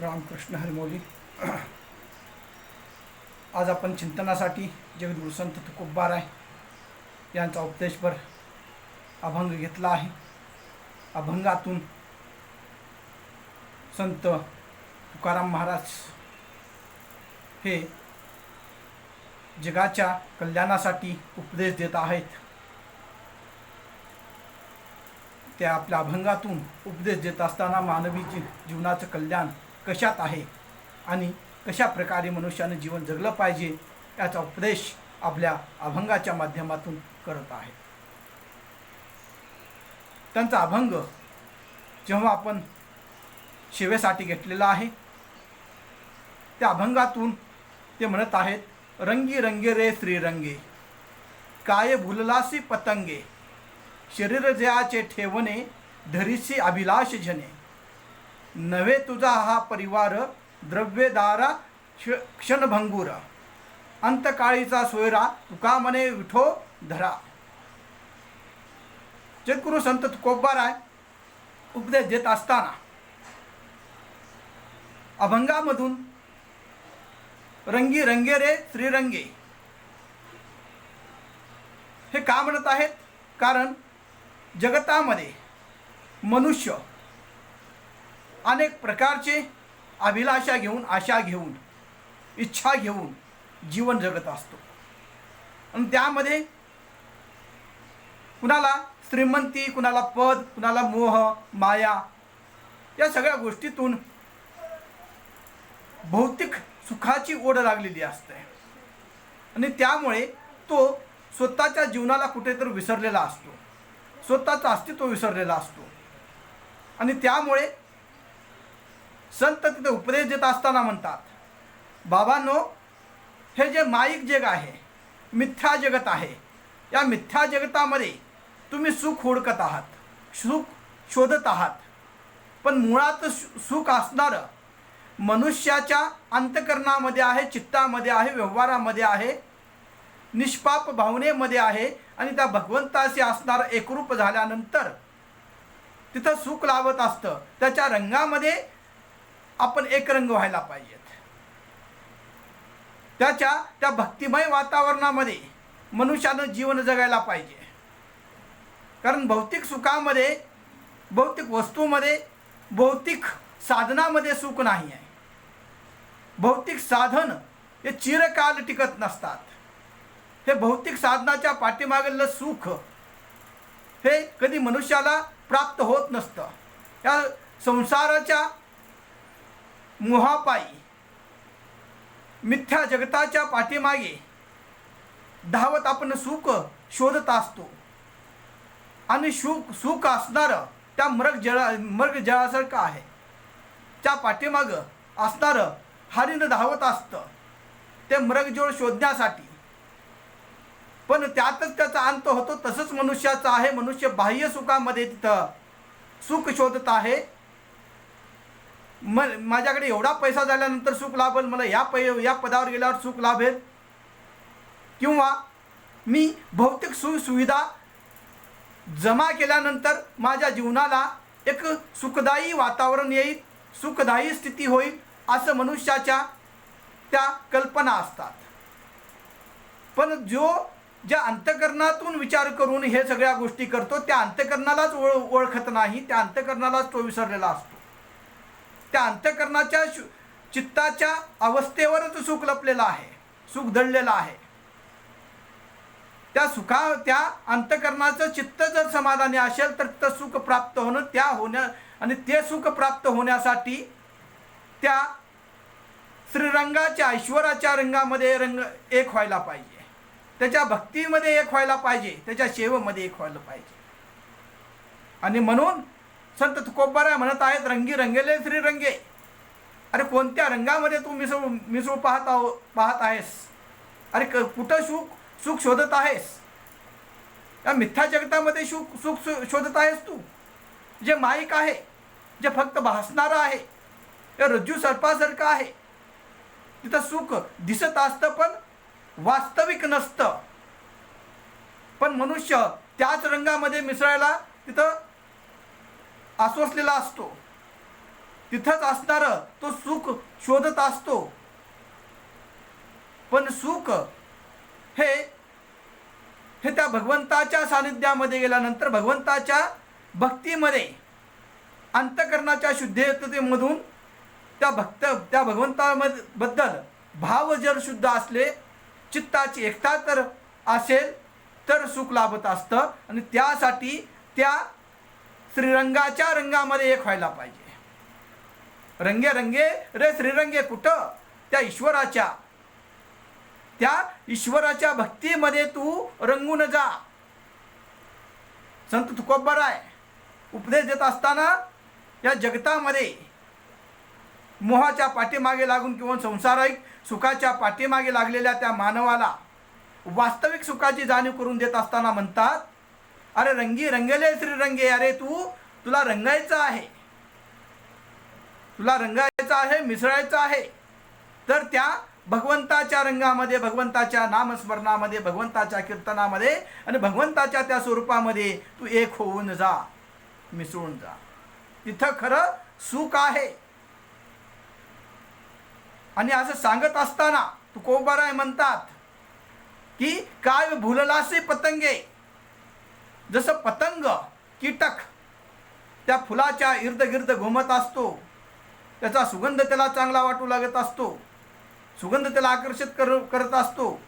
रामकृष्ण हरिमौली. आज आपण चिंतनासाठी जगद्गुरु संत तुकोबाराय यांचा उपदेशपर अभंग घेतला आहे. अभंगातून संत तुकाराम महाराज हे जगाच्या कल्याणासाठी उपदेश देत आहेत. त्या आपल्या अभंगातून उपदेश देत असताना मानवी जीवनाचं कल्याण कशात आहे आणि कशा प्रकारे मनुष्याने जीवन जगलं पाहिजे याचा उपदेश आपल्या अभंगाच्या माध्यमातून करत आहेत. त्यांचा अभंग जेव्हा आपण सेवेसाठी घेतलेला आहे त्या अभंगातून ते म्हणत आहेत, रंगी रंगे रे श्रीरंगे, काय भुललासी पतंगे, शरीर जयाचे ठेवणे, धरीसी अभिलाष जने, नव्हे तुझा हा परिवार, द्रव्यदारा क्षणभंगूर, अंतकाळीचा सोयरा, तुका मने विठो धरा. जगद्गुरु संत तुकोबाराय उपदेश देत असताना अभंगामधून रंगी रंगे रे श्रीरंगे हे का म्हणत आहेत? कारण जगतामध्ये मनुष्य अनेक प्रकारचे अभिलाषा घेऊन, आशा घेऊन, इच्छा घेऊन जीवन जगत असतो आणि त्यामध्ये कुणाला श्रीमंती, कुणाला पद, कुणाला मोह, माया या सगळ्या गोष्टीतून भौतिक सुखाची ओढ लागलेली असते आणि त्यामुळे तो स्वतःच्या जीवनाला कुठेतरी विसरलेला असतो, स्वतःचं अस्तित्व विसरलेला असतो. आणि त्यामुळे संत तिथे उपदेश देत असताना म्हणतात, बाबांनो, हे जे माईक जग आहे, मिथ्या जगत आहे, या मिथ्या जगतामध्ये तुम्ही सुख हुडकत आहात, सुख शोधत आहात, पण मुळात सुख असणारं मनुष्याच्या अंतकरणामध्ये आहे, चित्तामध्ये आहे, व्यवहारामध्ये आहे, निष्पाप भावनेमध्ये आहे. आणि त्या भगवंताशी असणारं एकरूप झाल्यानंतर तिथं सुख लाभत असतं. त्याच्या रंगामध्ये आपण एकरंग व्हायला पाहिजेत. त्या भक्तिमय वातावरणामध्ये मनुष्यानं जीवन जगायला पाहिजे. कारण भौतिक सुखामध्ये, भौतिक वस्तूमध्ये, भौतिक साधनामध्ये सुख नाही आहे. भौतिक साधन हे चिरकाल टिकत नसतात. हे भौतिक साधनाच्या पाठीमागलं सुख हे कधी मनुष्याला प्राप्त होत नसतं. या संसाराच्या मोहापायी मिथ्या जगताच्या पाठीमागे धावत आपण सुख शोधत असतो आणि सुख असणारं त्या मृग जळासारखं आहे. त्या पाठीमागं असणारं हरिण धावत असतं ते मृगजळ शोधण्यासाठी, पण त्यातच त्याचा अंत होतो. तसंच मनुष्याचं आहे. मनुष्य बाह्य सुखामध्ये तिथं सुख शोधत आहे. माझ्याकडे एवढा पैसा झाल्यानंतर सुख लाभेल, मला या पदावर गेल्यावर सुख लाभेल, किंवा मी भौतिक सुविधा जमा केल्यानंतर माझ्या जीवनाला एक सुखदायी वातावरण येईल, सुखदायी स्थिती होईल, असं मनुष्याच्या त्या कल्पना असतात. पण ज्या अंतकरणातून विचार करून हे सगळ्या गोष्टी करतो त्या अंतकरणालाच ओळखत नाही, त्या अंतकरणालाच तो विसरलेला असतो. त्या अंतकरणाच्या चित्ताच्या अवस्थेवरच सुख लपलेलं आहे, सुख दडलेलं आहे. त्या अंतकरणाचं चित्त जर समाधानी असेल तर ते सुख प्राप्त होणं, आणि ते सुख प्राप्त होण्यासाठी त्या श्रीरंगाच्या, ऐश्वर्याच्या रंगामध्ये एक व्हायला पाहिजे, त्याच्या भक्तीमध्ये एक व्हायला पाहिजे, त्याच्या सेवेमध्ये एक व्हायला पाहिजे. आणि म्हणून संत तुकोबाराय म्हणत आहेत, रंगी रंगेले श्रीरंगे. अरे कोणत्या रंगामध्ये तू मिसळू पाहत आहेस? अरे कुठं सुख शोधत आहेस? या मिथ्या जगतामध्ये सुख शोधत आहेस तू? जे माईक आहे, जे फक्त भासणारं आहे, हे रज्जू सर्पासारखं आहे. तिथं सुख दिसत असतं पण वास्तविक नसतं. पण मनुष्य त्याच रंगामध्ये मिसळायला तिथं आसवसलेला असतो. तिथंच असणारं तो सुख शोधत असतो. पण सुख हे त्या भगवंताच्या सानिध्यामध्ये गेल्यानंतर, भगवंताच्या भक्तीमध्ये, अंतकरणाच्या शुद्धतेमधून त्या भगवंताबद्दल भाव जर शुद्ध असले, चित्ताची एकता तर असेल, तर सुख लाभत असतं. आणि त्यासाठी त्या श्रीरंगाच्या रंगामध्ये एक व्हायला पाहिजे. रंगे रंगे रे श्रीरंगे, कुठं? त्या ईश्वराच्या भक्तीमध्ये तू रंगून जा. संत तुकोबाराय उपदेश देत असताना या जगतामध्ये मोहाच्या पाठीमागे लागून किंवा संसारिक सुखाच्या पाठीमागे लागलेल्या त्या मानवाला वास्तविक सुखाची जाणीव करून देत असताना म्हणतात, अरे रंगी रंगले श्रीरंगे, अरे तुला रंगायचं आहे, तुला रंगायचं आहे, मिसळायचं आहे. तर त्या भगवंताच्या रंगामध्ये, भगवंताच्या नामस्मरणामध्ये, भगवंताच्या कीर्तनामध्ये आणि भगवंताच्या त्या स्वरूपामध्ये तू एक होऊन जा, मिसळून जा. तिथं खरं सुख आहे. आणि असं सांगत असताना तुकोबाराय म्हणतात की काय भुललासे पतंगे, जसं पतंग कीटक त्या फुलाच्या इर्द गिर्द घुमत असतो, त्याचा सुगंध त्याला चांगला वाटू लागत असतो, सुगंध त्याला आकर्षित करत असतो.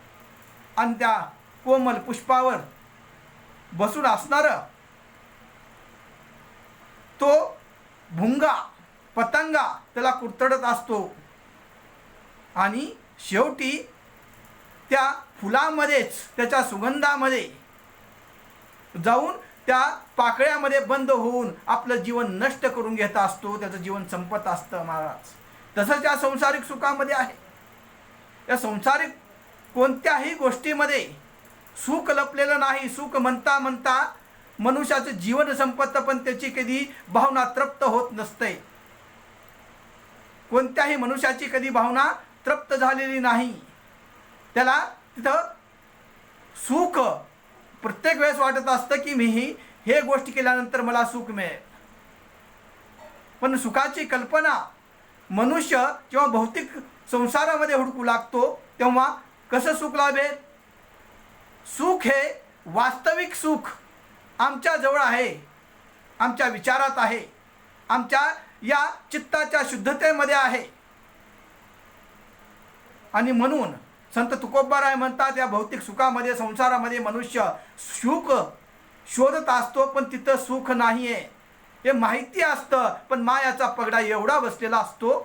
आणि त्या कोमल पुष्पावर बसून असणार तो भुंगा पतंगा त्याला कुरतडत असतो. आणि शेवटी त्या फुलामध्येच, त्याच्या सुगंधामध्ये जाऊन त्या पाकळ्यामध्ये बंद होऊन आपलं जीवन नष्ट करून घेत असतो, त्याचं जीवन संपत असतं महाराज. तसंच या संसारिक सुखामध्ये आहे. या संसारिक कोणत्याही गोष्टीमध्ये सुख लपलेलं नाही. सुख म्हणता म्हणता मनुष्याचं जीवन संपतं, पण त्याची कधी भावना तृप्त होत नसते. कोणत्याही मनुष्याची कधी भावना तृप्त झालेली नाही. त्याला तिथं सुख प्रत्येक वेळेस वाटत असतं की मी हे गोष्टी केल्यानंतर मला सुख मिळेल. पण सुखाची कल्पना मनुष्य जेव्हा भौतिक संसारामध्ये हुडकू लागतो तेव्हा कसं सुख लाभेल? सुख हे वास्तविक सुख आमच्या जवळ आहे, आमच्या विचारात आहे, आमच्या या चित्ताच्या शुद्धतेमध्ये आहे. आणि म्हणून संत तुकोबाराय म्हणतात, या भौतिक सुखामध्ये, संसारामध्ये मनुष्य सुख शोधत असतो, पण तिथं सुख नाही आहे हे माहिती असतं. पण मायाचा पगडा एवढा बसलेला असतो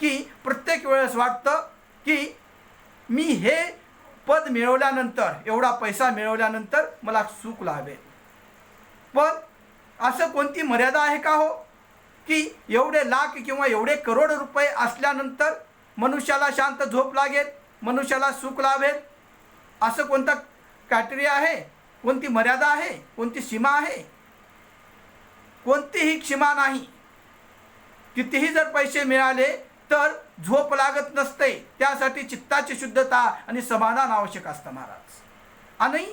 की प्रत्येक वेळेस वाटतं की मी हे पद मिळवल्यानंतर, एवढा पैसा मिळवल्यानंतर मला सुख लाभेल. पण असं कोणती मर्यादा आहे का हो की एवढे लाख किंवा एवढे करोड रुपये असल्यानंतर मनुष्याला शांत झोप लागेल, मनुष्याला सुख लाभेल? असं कोणतं क्रायटेरिया आहे? कोणती मर्यादा आहे? कोणती सीमा आहे? कोणतीही सीमा नाही. कितीही जर पैसे मिळाले तर झोप लागत नसते. त्यासाठी चित्ताची शुद्धता आणि समाधान आवश्यक असतं महाराज. आणि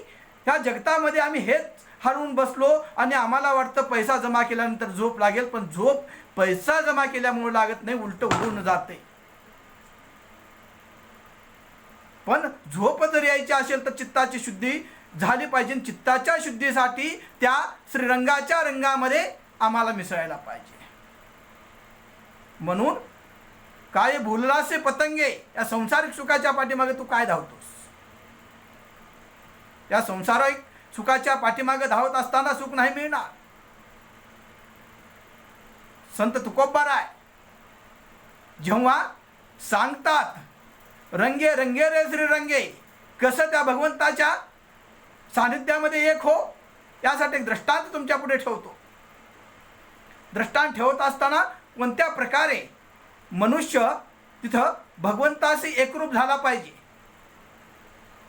ह्या जगतामध्ये आम्ही हेच हरवून बसलो आणि आम्हाला वाटतं पैसा जमा केल्यानंतर झोप लागेल, पण झोप पैसा जमा केल्यामुळे लागत नाही, उलट उडून जाते. पण झोप जर यायची असेल तर चित्ताची शुद्धी झाली पाहिजे. चित्ताच्या शुद्धीसाठी त्या श्रीरंगाच्या रंगामध्ये आम्हाला मिसळायला पाहिजे. म्हणून काय भुललासे पतंगे, या संसारिक सुखाच्या पाठीमागे तू काय धावतोस? या संसारिक सुखाच्या पाठीमागे धावत असताना सुख नाही मिळणार. संत तुकोबाराय जेव्हा सांगतात रंगे रंगे रे श्रीरंगे, कसं त्या भगवंताच्या सानिध्यामध्ये एक हो, यासाठी एक दृष्टांत तुमच्या पुढे ठेवतो. दृष्टांत ठेवत असताना कोणत्या प्रकारे मनुष्य तिथं भगवंताशी एकरूप झाला पाहिजे,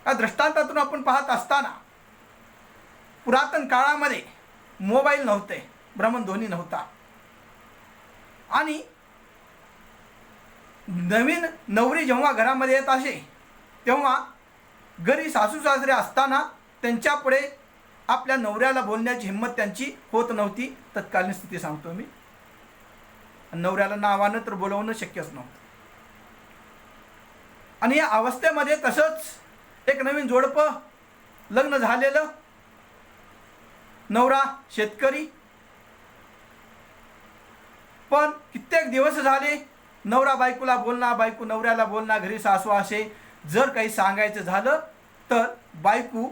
या दृष्टांतातून आपण पाहत असताना पुरातन काळामध्ये मोबाईल नव्हते, भ्रमणध्वनी नव्हता. आणि नवीन नवरी जेव्हा घरामध्ये येत असे तेव्हा घरी सासू सासरे असताना त्यांच्यापुढे आपल्या नवऱ्याला बोलण्याची हिंमत त्यांची होत नव्हती. तत्कालीन स्थिती सांगतो मी. नवऱ्याला नावानं तर बोलवणं शक्यच नव्हतं. आणि या अवस्थेमध्ये तसंच एक नवीन जोडपं, लग्न झालेलं, नवरा शेतकरी, पण कित्येक दिवस झाले नवरा बायकोला बोलणार, बायको नवऱ्याला बोलणार, घरी सासू असे. जर काही सांगायचं झालं तर बायको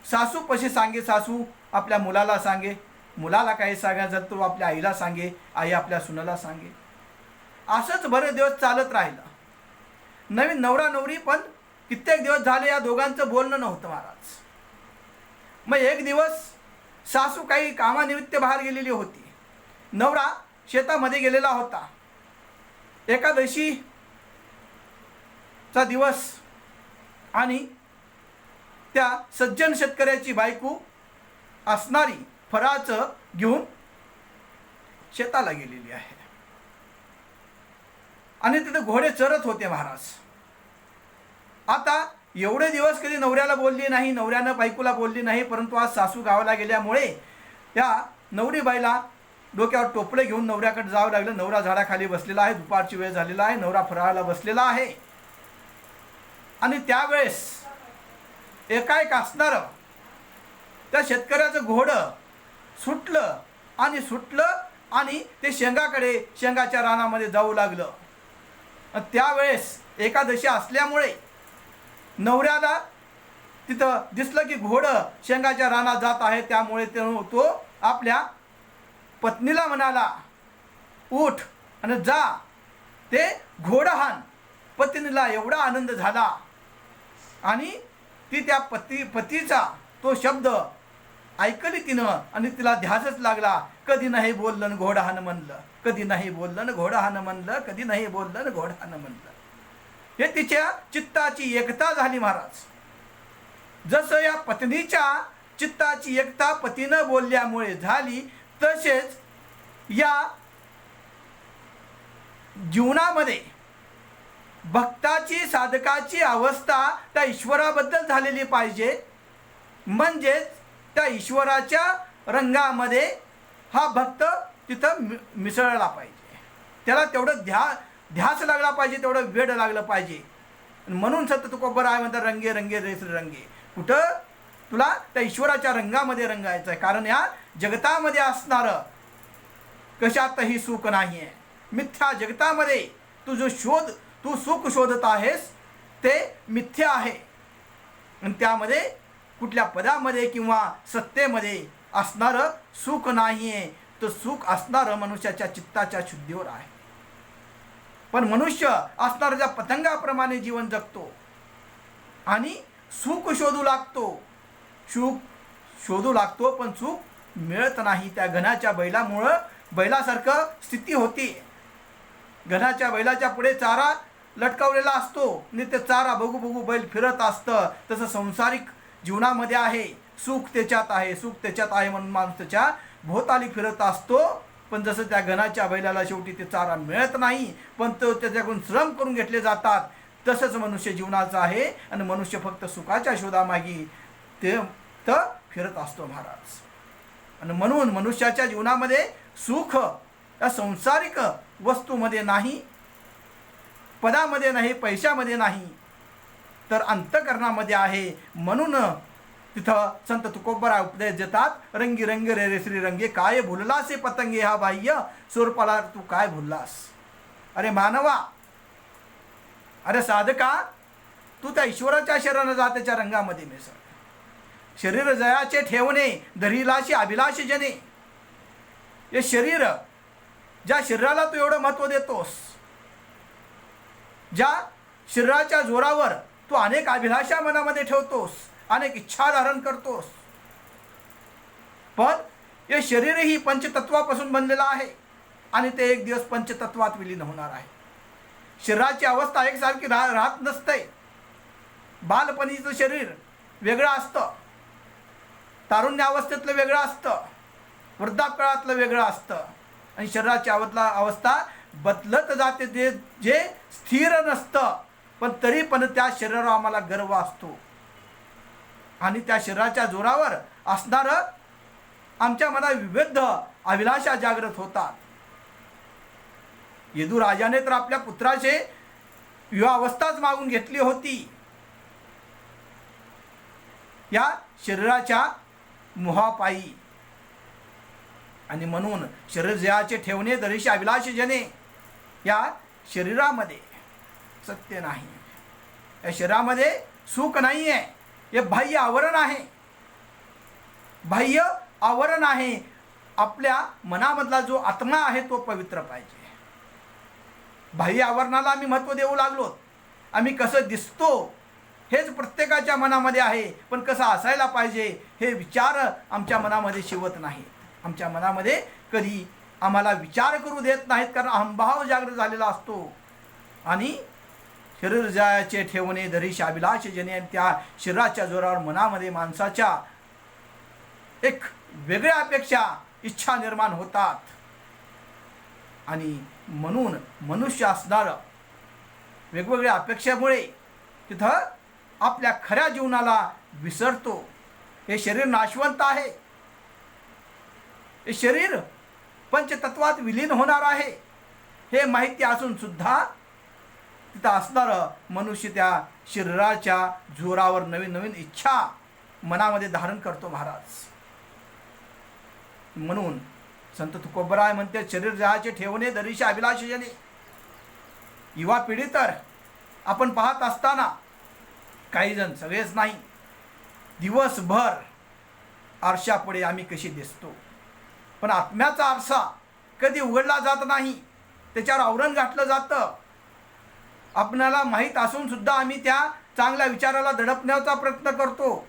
सासूपाशी सांगे, सासू आपल्या मुलाला सांगे, मुलाला काही सांगायचं झालं तर आपल्या आईला सांगे, आई आपल्या सुनाला सांगे. असंच बरेच दिवस चालत राहिलं. नवीन नवरा नवरी, पण कित्येक दिवस झाले या दोघांचं बोलणं नव्हतं महाराज. मग एक दिवस सासू काही कामानिमित्त बाहेर गेलेली होती, नवरा शेतामध्ये गेलेला होता. एकादशीचा दिवस आणि त्या सज्जन शेतकऱ्याची बायको असणारी फराळाचं घेऊन शेताला गेलेली आहे. आणि तिथे घोडे चरत होते महाराज. आता एवढे दिवस कधी नवऱ्याला बोलली नाही, नवऱ्यानं बायकोला बोलली नाही, परंतु आज सासू गावाला गेल्यामुळे या नवरी बाईला डोक्यावर टोपले घेऊन नवऱ्याकडे जावं लागलं. नवरा झाडाखाली बसलेला आहे, दुपारची वेळ झालेला आहे, नवरा फराळाला बसलेला आहे. आणि त्यावेळेस एकाएक असणारं त्या शेतकऱ्याचं घोडं सुटलं आणि ते शेंगाच्या रानामध्ये जाऊ लागलं. त्यावेळेस एकादशी असल्यामुळे नवऱ्याला तिथं दिसलं की घोडं शेंगाच्या रानात जात आहे. त्यामुळे तो आपल्या पत्नीला म्हणाला, उठ आणि जा ते घोडं हाण. पत्नीला एवढा आनंद झाला आणि ती त्या पतीचा तो शब्द ऐकली तिनं आणि तिला ध्यासच लागला. कधी नाही बोललं घोडं हाण म्हणलं, कधी नाही बोललं घोडं हाण म्हणलं, कधी नाही बोललं घोडं हाण म्हणलं. हे तिच्या चित्ताची एकता झाली महाराज. जसं या पत्नीच्या चित्ताची एकता पतीनं बोलल्यामुळे झाली, तसेच या जीवनामध्ये भक्ताची, साधकाची अवस्था त्या ईश्वराबद्दल झालेली पाहिजे. म्हणजेच त्या ईश्वराच्या रंगामध्ये हा भक्त तिथं मिसळला पाहिजे. त्याला तेवढं ध्यास लागला पाहिजे, तेवढं वेड लागलं पाहिजे. म्हणून संत तुकोबा आहे म्हणतात, रंगे रंगे रेस रंगे. कुठं तुला त्या ईश्वराच्या रंगामध्ये रंगायचं आहे. कारण या जगतामध्ये असणारं कशातही सुख नाही आहे. मिथ्या जगतामध्ये तू सुख शोधत आहेस ते मिथ्या आहे. आणि त्यामध्ये कुठल्या पदामध्ये किंवा सत्तेमध्ये असणारं सुख नाही आहे. तर सुख असणारं मनुष्याच्या चित्ताच्या शुद्धीवर आहे. पण मनुष्य असणाऱ्या त्या पतंगाप्रमाणे जीवन जगतो आणि सुख शोधू लागतो, पण सुख मिळत नाही. त्या घनाच्या बैलासारखं स्थिती होती. घनाच्या बैलाच्या पुढे चारा लटकावलेला असतो आणि ते चारा बघू बैल फिरत असतं. तसं संसारिक जीवनामध्ये आहे, सुख त्याच्यात आहे म्हणून माणूस त्याच्या भोवताली फिरत असतो. पण जसं त्या घनाच्या बैलाला शेवटी ते चारा मिळत नाही, पण तो त्याच्याकडून श्रम करून घेतले जातात, तसंच मनुष्य जीवनाचं आहे. आणि मनुष्य फक्त सुखाच्या शोधामागी ते फिरत असतो महाराज. आणि म्हणून मनुष्याच्या जीवनामध्ये सुख या संसारिक वस्तूमध्ये नाही, पदामध्ये नाही, पैशामध्ये नाही, तर अंतःकरणामध्ये आहे. म्हणून तिथं संत तुकोबराय उपदेश देतात, रंगी रंग रे श्री रंगे, काय भुललास पतंगे हा बाह्य स्वरूपाला तू काय भुललास. अरे मानवा, अरे साधका, तू त्या ईश्वराच्या शरणाने जा, त्याच्या रंगामध्ये मिसळ. शरीर जयाचे ठेवणे धरीलाशी अभिलाष जने. हे शरीर, ज्या शरीराला तू एवढं महत्त्व देतोस, ज्या शरीराच्या जोरावर तू अनेक अभिलाषा मनामध्ये ठेवतोस, अनेक इच्छा धारण करतोस, पण हे शरीरही पंचतत्वापासून बनलेलं आहे आणि ते एक दिवस पंचतत्वात विलीन होणार आहे. शरीराची अवस्था एकसारखी राहत नसते. बालपणीचं शरीर वेगळं असतं, तारुण्यावस्थेतलं वेगळं असतं, वृद्धापकाळातलं वेगळं असतं. आणि शरीराची अवस्था बदलत जाते. जे स्थिर नसतं, पण तरी पण त्या शरीरावर आम्हाला गर्व असतो आणि त्या शरीराच्या जोरावर असणारं आमच्या मनात विविध अभिलाषा जागृत होतात. यदुराजाने तर आपल्या पुत्राचे विवाहावस्थाच मागून घेतली होती या शरीराच्या मोहापायी. आणि म्हणून शरीर जयाचे ठेवणे दरीशी अभिलाष जने. या शरीरामध्ये सत्य नाही, या शरीरामध्ये सुख नाही आहे. हे बाह्य आवरण आहे, बाह्य आवरण आहे. आपल्या मनामधला जो आत्मा आहे तो पवित्र पाहिजे. बाह्य आवरणाला आम्ही महत्त्व देऊ लागलो. आम्ही कसं दिसतो हेच प्रत्येकाच्या मनामध्ये आहे, पण कसं असायला पाहिजे हे विचार आमच्या मनामध्ये शिवत नाहीत. आमच्या मनामध्ये कधी आम्हाला विचार करू देत नाहीत, कारण अहंभाव जागृत झालेला असतो. आणि शरीर जायाचे ठेवणे दरीश अभिलाष जने. त्या शरीराच्या जोरावर मनामध्ये माणसाच्या एक वेगळ्या अपेक्षा इच्छा निर्माण होतात. आणि म्हणून मनुष्य असणारं वेगवेगळ्या अपेक्षेमुळे तिथं आपल्या खऱ्या जीवनाला विसरतो. हे शरीर नाशवंत आहे, हे शरीर पंचतत्वात विलीन होणार आहे हे माहिती असून सुद्धा तिथं असणारं मनुष्य त्या शरीराच्या जोरावर नवीन नवीन इच्छा मनामध्ये धारण करतो महाराज. म्हणून संत तुकोबराय म्हणते शरीर जयाचे ठेवणे दरीशी अभिलाष जने. युवा पिढी तर आपण पाहत असताना काही जण, सगळेच नाही, दिवसभर आरशापुढे आम्ही कशी दिसतो, पण आत्म्याचा आरसा कधी उघडला जात नाही, त्याच्यावर आवरण घातलं जातं. आपणाला माहीत असून सुद्धा आम्ही त्या चांगल्या विचाराला दडपण्याचा प्रयत्न करतो.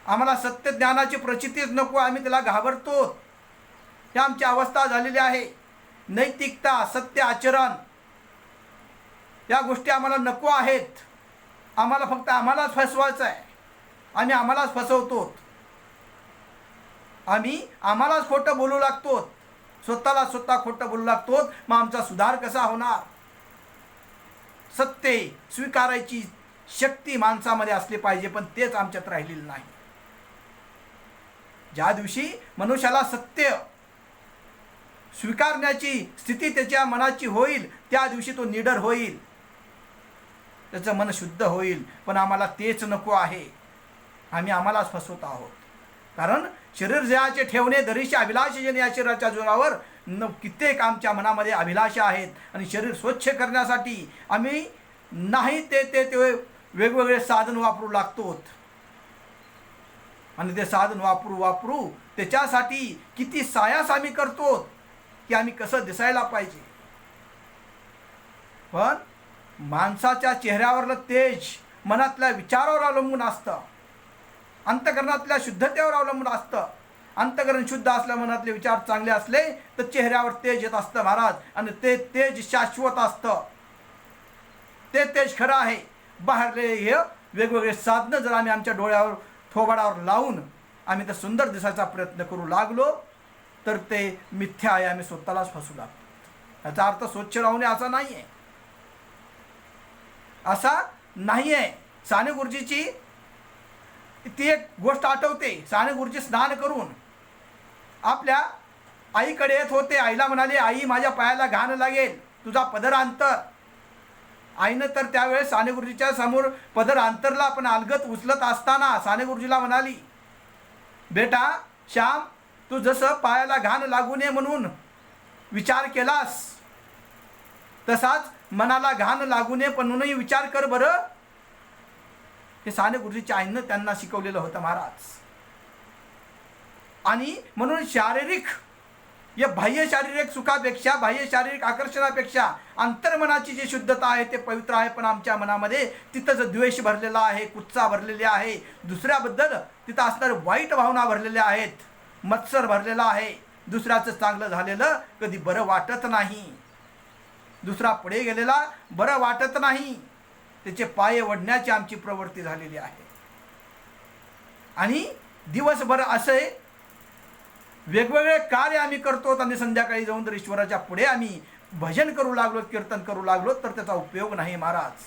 आम्हाला सत्य ज्ञानाची प्रचितीच नको, आम्ही त्याला घाबरतो. ही आमची अवस्था झालेली आहे. नैतिकता, सत्य आचरण या गोष्टी आम्हाला नको आहेत. आम्हाला फक्त आम्हालाच फसवायचं आहे. आम्ही आम्हालाच फसवतो, आम्ही आम्हालाच खोटं बोलू लागतो, स्वतःला स्वतः खोटं बोलू लागतो. मग आमचा सुधार कसा होणार? सत्य स्वीकारायची शक्ती माणसामध्ये असली पाहिजे, पण तेच आमच्यात राहिलेलं नाही. ज्या दिवशी मनुष्याला सत्य स्वीकारण्याची स्थिती त्याच्या मनाची होईल, त्या दिवशी तो निडर होईल, त्याचं मन शुद्ध होईल. पण आम्हाला तेच नको आहे, आम्ही आम्हालाच फसवत आहोत. कारण शरीर जयाचे ठेवणे दरीशी अभिलाष जने. या शरीराच्या जोरावर कित्येक आमच्या मनामध्ये अभिलाषा आहेत, आणि शरीर स्वच्छ करण्यासाठी आम्ही नाही ते वेगवेगळे साधन वापरू लागतो. आणि ते साधन वापरू त्याच्यासाठी किती सायास आम्ही करतो की आम्ही कसं दिसायला पाहिजे. पण माणसाच्या चेहऱ्यावरलं तेज मनातल्या विचारावर अवलंबून असतं, अंतकरणातल्या शुद्धतेवर अवलंबून असतं. अंतकरण शुद्ध असल्या, मनातले विचार चांगले असले तर चेहऱ्यावर तेज येत असतं महाराज. आणि ते तेज शाश्वत असतं, ते तेज खरं आहे. बाहेरले हे वेगवेगळे साधनं जर आम्ही आमच्या डोळ्यावर थोबाडावर लावून आम्ही तर सुंदर दिसायचा प्रयत्न करू लागलो तर ते मिथ्या आहे, आम्ही स्वतःलाच फसू लागतो. याचा अर्थ स्वच्छ राहणे असा नाही आहे, असा नाही आहे. साने गुरुजीची ती एक गोष्ट आठवते. साने गुरुजी स्नान करून आपल्या आईकडे येत होते. आईला म्हणाले, आई माझ्या पायाला घाण लागेल, तुझा पदर अंतर. आईनं तर त्यावेळेस साने गुरुजीच्या समोर पदर अंतरला, पण अलगत उचलत असताना साने गुरुजीला म्हणाली, बेटा श्याम, तू जसं पायाला घाण लागू नये म्हणून विचार केलास, तसाच मनाला घाण लागू नये म्हणूनही विचार कर बरं. हे साने गुरुजीच्या आईनं त्यांना शिकवलेलं होतं महाराज. आणि म्हणून शारीरिक या बाह्य शारीरिक सुखापेक्षा, बाह्य शारीरिक आकर्षणापेक्षा अंतर्मनाची जी शुद्धता आहे ते पवित्र आहे. पण आमच्या मनामध्ये तिथंच द्वेष भरलेला आहे, कुत्सा भरलेली आहे, दुसऱ्याबद्दल तिथं असणारे वाईट भावना भरलेल्या आहेत, मत्सर भरलेला आहे. दुसऱ्याचं चांगलं झालेलं कधी बरं वाटत नाही, दुसरा पुढे गेलेला बरं वाटत नाही, त्याचे पाय ओढण्याची आमची प्रवृत्ती झालेली आहे. आणि दिवसभर असे वेगवेगळे कार्य आम्ही करतो, आणि संध्याकाळी जाऊन जर ईश्वराच्या पुढे आम्ही भजन करू लागलो, कीर्तन करू लागलो तर त्याचा उपयोग नाही महाराज.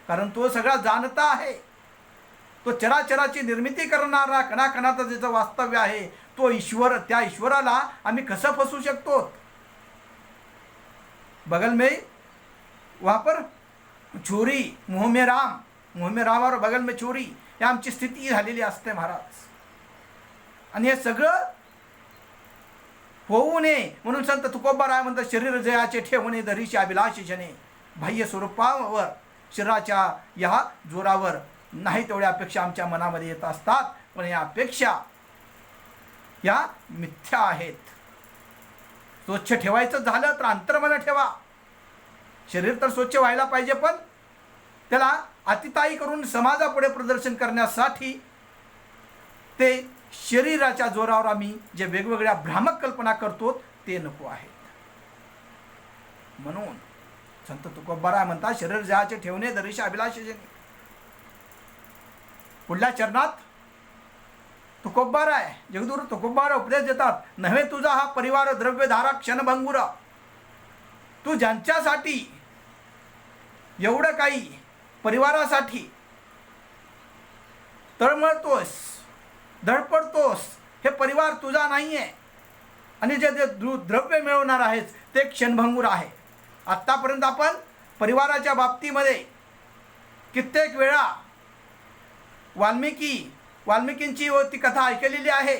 कारण तो सगळा जाणता आहे, तो चराचराची निर्मिती करणारा, कणाकणाचं ज्याचं वास्तव्य आहे तो ईश्वर. त्या ईश्वराला आम्ही कसं फसवू शकतो? बगल में वहाँ पर चोरी, मुँह में राम और बगल में चोरी, ही आमची स्थिती झालेली असते महाराज. आणि हे सगळं होऊ नये म्हणून संत तुकोबाराय म्हणतात, शरीर जयाचे ठेवणे धरीशी अभिलाषी जने, बाह्य स्वरूपावर शरीराच्या या जोरावर नाही तेवढ्या अपेक्षा आमच्या मनामध्ये येत असतात, पण या अपेक्षा या मिथ्या आहेत. स्वच्छ ठेवायचं झालं तर अंतर्मन ठेवा. शरीर तर स्वच्छ व्हायला पाहिजे, पण त्याला अतिताई करून समाजापुढे प्रदर्शन करण्यासाठी ते शरीराच्या जोरावर आम्ही जे वेगवेगळ्या भ्रामक कल्पना करतो ते नको आहेत. म्हणून संत तुकोबाराय म्हणतात, शरीर जयाचे ठेवणे धरीशी अभिलाषी जने. पुढल्या चरणात तुकोबाराय, जगद्गुरु तुकोबाराय उपदेश देतात, नव्हे तुझा हा परिवार द्रव्यधारा क्षणभंगुर. तू ज्यांच्यासाठी एवढं काही परिवारासाठी तळमळतोस, धडपडतोस, हे परिवार तुझा नाही आहे. आणि जे द्रव्य मिळवणार आहेस ते क्षणभंगूर आहे. आत्तापर्यंत आपण परिवाराच्या बाबतीमध्ये कित्येक वेळा वाल्मिकींची ती कथा ऐकलेली आहे.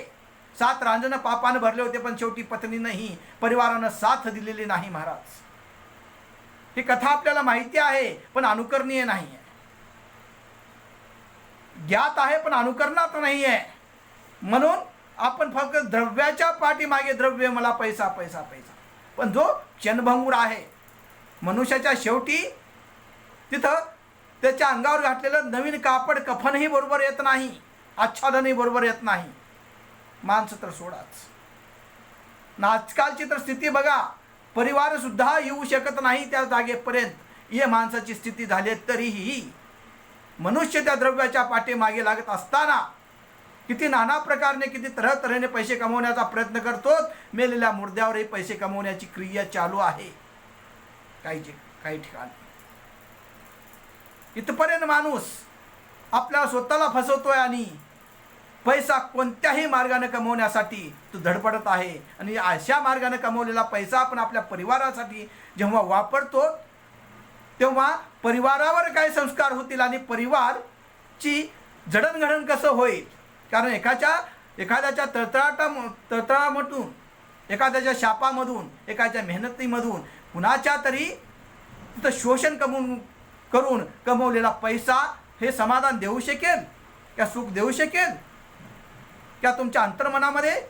7 रांजण पापानं भरले होते, पण शेवटी पत्नीनंही परिवारानं साथ दिलेली नाही महाराज. ही कथा आपल्याला माहिती आहे, पण अनुकरणीय नाही आहे. ज्ञात आहे पण अनुकरणात नाही आहे. म्हणून आपण फक्त द्रव्याच्या पाठीमागे, द्रव्य मला पैसा पैसा पैसा, पण जो क्षणभंगूर आहे. मनुष्याच्या शेवटी तिथं त्याच्या अंगावर घातलेलं नवीन कापड कफनही बरोबर येत नाही, आच्छादनही बरोबर येत नाही. माणसं तर सोडाच. आजकालची तर स्थिती बघा, परिवार सुद्धा येऊ शकत नाही त्या जागेपर्यंत. ही माणसाची स्थिती झाली, तरीही मनुष्य त्या द्रव्याच्या पाठीमागे लागत असताना किती नाना प्रकारने, किती तऱ्हेने पैसे कमवण्याचा प्रयत्न करतो. मेलेल्या मुर्द्यावरही पैसे कमवण्याची क्रिया चालू आहे काही ठिकाणी. इथपर्यंत माणूस आपल्या स्वतःला फसवतोय आणि पैसा कोणत्याही मार्गाने कमवण्यासाठी तो धडपडत आहे. आणि अशा मार्गाने कमवलेला पैसा आपण आपल्या परिवारासाठी जेव्हा वापरतो, तेव्हा परिवारावर काय संस्कार होतील आणि परिवारची जडणघडण कसं होईल. कारण एखाद्याच्या तळतळामधून, एखाद्याच्या शापामधून, एखाद्याच्या मेहनतीमधून कुणाच्या तरी तिथं शोषण करून कमवलेला पैसा हे समाधान देऊ शकेल का, सुख देऊ शकेल का, तुमच्या अंतर्मनामध्ये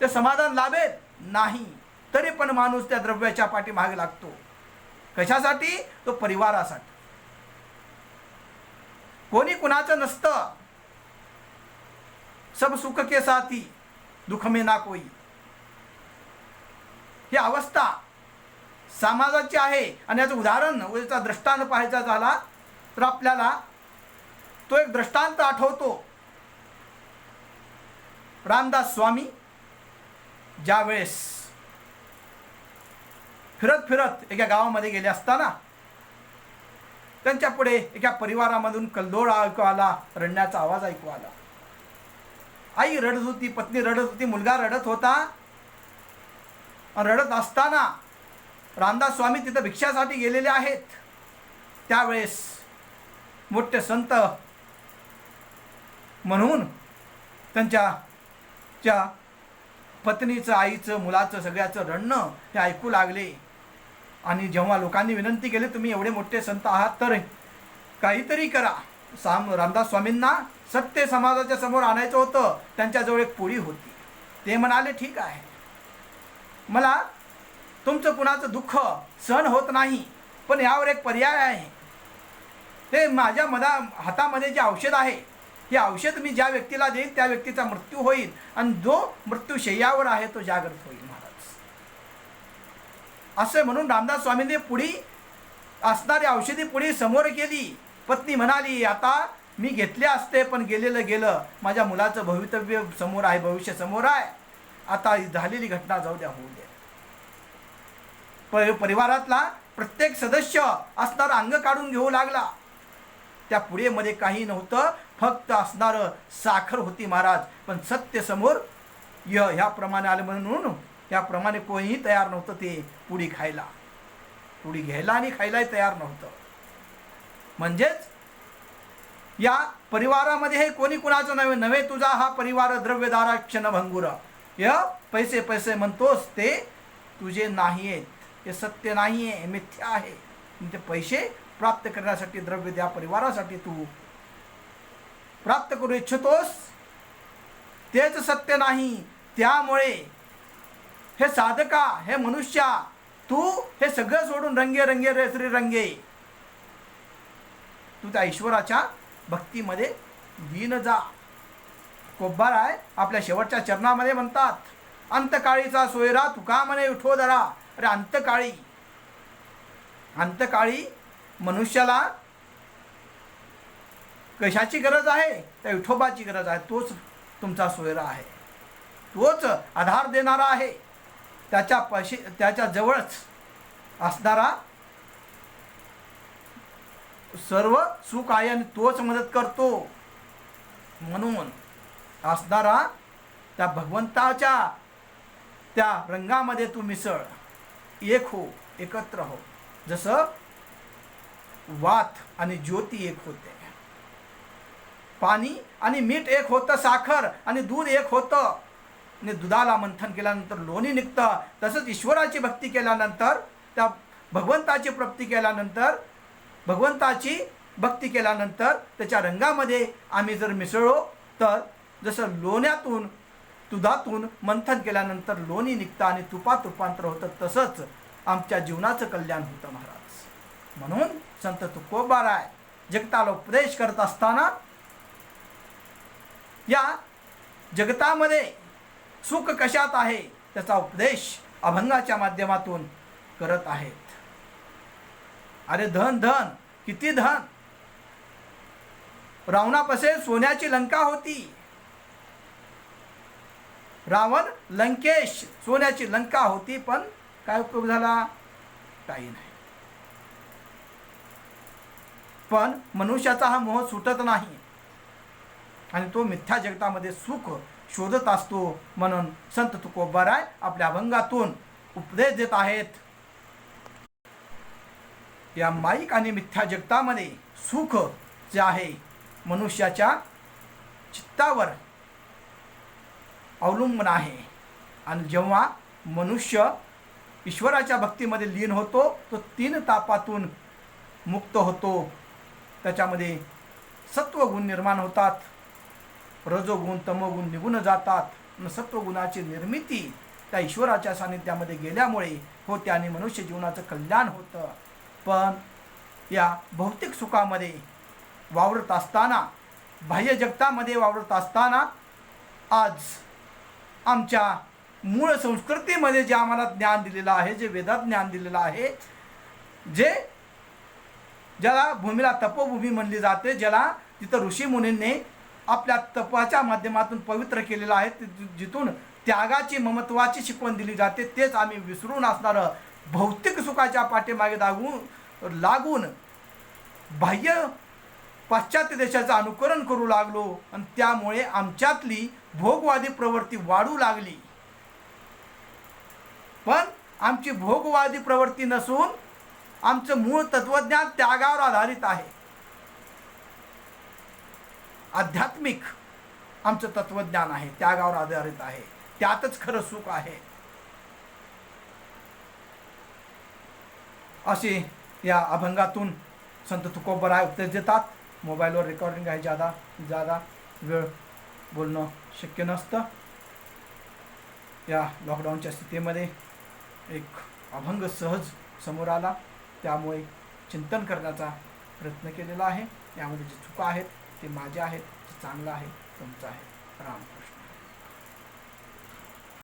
ते समाधान लाभेल नाही. तरी पण माणूस त्या द्रव्याच्या पाठीमागे लागतो. कशासाठी? तो परिवारासाठी. कोणी कुणाचं नसतं. सब सुख के साथी दुख में ना कोई. ही अवस्था समाजाची आहे. आणि याचं उदाहरण, याचा दृष्टांत पाहायचा झाला तर आपल्याला तो एक दृष्टांत आठवतो. रामदास स्वामी ज्यावेळेस फिरत एका गावामध्ये गेले असताना त्यांच्या पुढे एका परिवारामधून कल्लोळ ऐकू आला, रडण्याचा आवाज ऐकू आला. आई रडत होती, पत्नी रडत होती, मुलगा रडत होता. रडत असताना रामदास स्वामी तिथं भिक्षासाठी गेलेले आहेत. त्यावेळेस मोठे संत म्हणून त्यांच्या पत्नीचं, आईचं, मुलाचं, सगळ्याचं रडणं हे ऐकू लागले. आणि जेव्हा लोकांनी विनंती केली, तुम्ही एवढे मोठे संत आहात तर काहीतरी करा. रामदास स्वामींना सत्य समाजाच्या समोर आणायचं होतं. त्यांच्याजवळ एक पोळी होती. ते म्हणाले, ठीक आहे, मला तुमचं कुणाचं दुःख सहन होत नाही, पण यावर एक पर्याय आहे. ते माझ्या हातामध्ये जे औषध आहे, हे औषध मी ज्या व्यक्तीला देईन त्या व्यक्तीचा मृत्यू होईल आणि जो मृत्यू शय्यावर आहे तो जागृत होईल महाराज. असे म्हणून रामदास स्वामींनी पुढी असणारी औषधी पुढी समोर केली. पत्नी म्हणाली, आता मी घेतले असते, पण गेलेलं गेलं. माझ्या मुलाचं भवितव्य समोर आहे, भविष्य समोर आहे. आता झालेली घटना जाऊ द्या, होऊ द्या. परिवारातला प्रत्येक सदस्य असणारा अंग काढून घेऊ लागला. त्या पुढेमध्ये काही नव्हतं, फक्त असणारं साखर होती महाराज. पण सत्य समोर ह्याप्रमाणे आलं म्हणून याप्रमाणे कोणीही तयार नव्हतं ते पुडी खायला. थोडी घ्यायला आणि खायलाही तयार नव्हतं. म्हणजेच या परिवारामध्ये हे कोणी कुणाचं नव्हे नव्हे तुझा हा परिवार द्रव्यदारा क्षणभंगुर. य पैसे पैसे म्हणतोस ते तुझे नाही आहेत, हे सत्य नाही आहे, मिथ्या आहे. ते पैसे प्राप्त करण्यासाठी द्रव्य द्या परिवारासाठी तू प्राप्त करू इच्छितोस तेच सत्य नाही. त्यामुळे हे साधका, हे मनुष्या, तू हे सगळं सोडून रंगे रंगे रे श्री रंगे तू त्या ईश्वराच्या भक्तीमध्ये लीन जा. कोब्बाराय आपल्या शेवटच्या चरणामध्ये म्हणतात, अंतकाळीचा सोयरा तुका म्हणे विठोदरा. अरे अंतकाळी मनुष्याला कशाची गरज आहे? त्या विठोबाची गरज आहे. तोच तुमचा सोयरा आहे, तोच आधार देणारा आहे, त्याच्या जवळच असणारा सर्व सुख आहे आणि तोच मदत करतो. म्हणून असणारा त्या भगवंताच्या त्या रंगामध्ये तू मिसळ, एक हो, एकत्र हो. जसं वात आणि ज्योती एक होते, पाणी आणि मीठ एक होतं, साखर आणि दूध एक होतं आणि दुधाला मंथन केल्यानंतर लोणी निघतं. तसंच ईश्वराची भक्ती केल्यानंतर, त्या भगवंताची भक्ती केल्यानंतर त्याच्या रंगामध्ये आम्ही जर मिसळलो तर जसं लोण्यातून दुधातून मंथन केल्यानंतर लोणी निघतं आणि तुपात रूपांतर होतं, तसंच आमच्या जीवनाचं कल्याण होतं महाराज. म्हणून संत तुकोबाराय जगताला उपदेश करत असताना या जगतामध्ये सुख कशात आहे त्याचा उपदेश अभंगाच्या माध्यमातून करत आहेत. अरे धन धन, किती धन. रावणापासे सोन्याची लंका होती. रावण लंकेश सोन्याची लंका होती, पण काय उपयोग झाला? काही नाही. पण मनुष्याचा हा मोह सुटत नाही आणि तो मिथ्या जगतामध्ये सुख शोधत असतो. म्हणून संत तुकोबाराय आपल्या अभंगातून उपदेश देत आहेत. या माईक आणि मिथ्या जगतामध्ये सुख जे आहे मनुष्याच्या चित्तावर अवलंबून आहे आणि जेव्हा मनुष्य ईश्वराच्या भक्तीमध्ये लीन होतो तो 3 तापातून मुक्त होतो. त्याच्यामध्ये सत्वगुण निर्माण होतात, रजोगुण तमोगुण निघून जातात. सत्वगुणाची निर्मिती त्या ईश्वराच्या सानिध्यामध्ये गेल्यामुळे होते आणि मनुष्य जीवनाचं कल्याण होतं. पण या भौतिक सुखामध्ये वावरत असताना, बाह्य जगतामध्ये वावरत असताना आज आमच्या मूळ संस्कृतीमध्ये जे आम्हाला ज्ञान दिलेलं आहे, जे वेदात ज्ञान दिलेलं आहे, ज्याला भूमीला तपोभूमी म्हणली जाते, ज्याला तिथं ऋषीमुनींनी आपल्या तपाच्या माध्यमातून पवित्र केलेलं आहे, जिथून त्यागाची ममत्वाची शिकवण दिली जाते, तेच आम्ही विसरून असणारं भौतिक सुखाच्या पाठीमागे लागून बाह्य पाश्चात्य देशाचं अनुकरण करू लागलो आणि त्यामुळे आमच्यातली भोगवादी प्रवृत्ती वाढू लागली. पण आमची भोगवादी प्रवृत्ती नसून आमचं मूळ तत्वज्ञान त्यागावर आधारित आहे. आध्यात्मिक आमचं तत्वज्ञान आहे, त्यागावर आधारित आहे. त्यातच खरं सुख आहे. असे या अभंगातून संत तुकोबाराय उपदेश देतात. मोबाईलवर रेकॉर्डिंग आहे, ज़्यादा वेळ बोलणं शक्य नसतं. या लॉकडाऊनच्या स्थितीमध्ये एक अभंग सहज समोर आला, त्यामुळे चिंतन करण्याचा प्रयत्न केलेला आहे. यामध्ये जे चुका आहेत ते माझ्या आहेत, जे चांगलं आहे तुमचं आहे. राम.